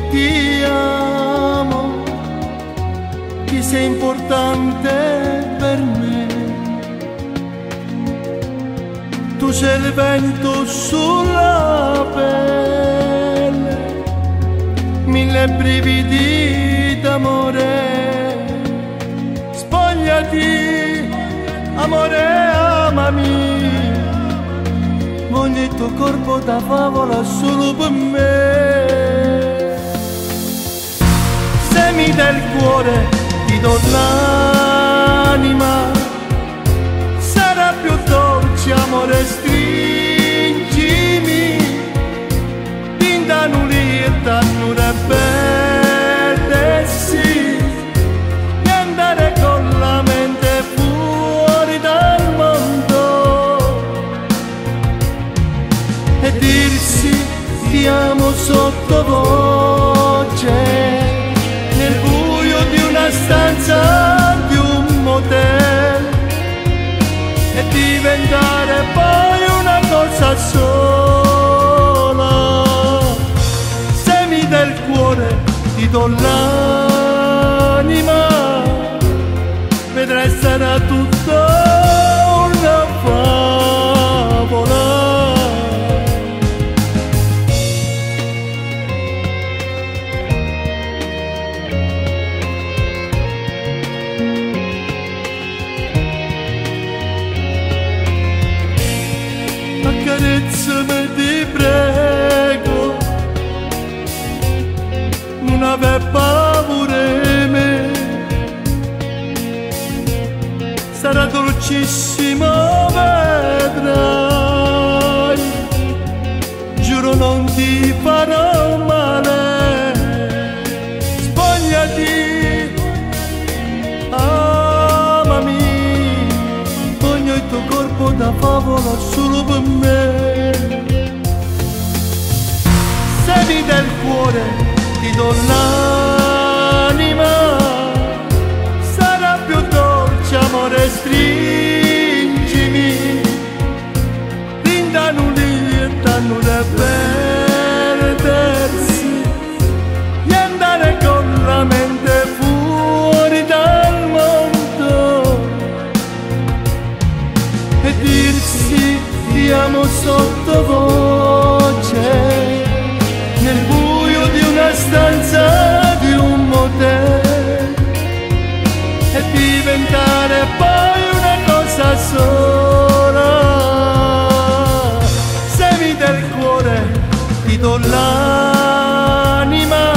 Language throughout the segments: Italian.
ti amo, che sei importante per me. Tu sei il vento sulla pelle, mille brividi d'amore. Spogliati, amore, amami, voglio il tuo corpo da favola solo per me. Se mi dai il cuore ti do l'anima, sarà più dolce amore, stringimi, linda nulietta, nure verde, sì, e andare con la mente fuori dal mondo e dirsi ti amo sottovoce nel buio di una stanza di un motel e diventare poi una cosa sola. Se mi dai il cuore ti do l'anima, vedrai sarà tutto una favola. Accarezzami ti prego, non aver paura di me, sarà dolcissimo, vedrai, giuro non ti farò male. Spogliati, amami, voglio il tuo corpo da favola solo per me. Se mi dai il cuore ti do l'anima, sarà più dolce amore, stringimi, linda nulietta, nure perdersi e andare con la mente fuori dal mondo e dirsi ti amo sottovoce nel buio di una stanza di un motel e diventare poi una cosa sola. Se mi dai il cuore ti do l'anima,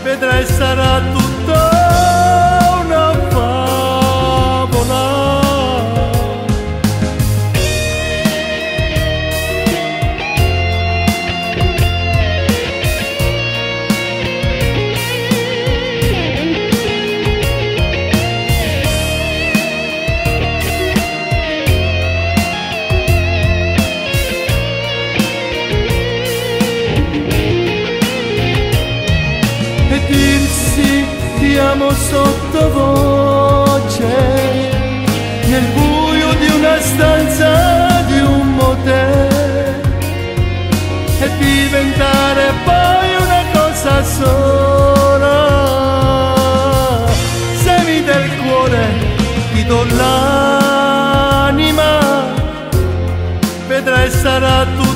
vedrai sarà tutto una favola. Dirsi ti amo sottovoce nel buio di una stanza di un motel e diventare poi una cosa sola. Se mi dai il cuore ti do l'anima, vedrai sarà tutto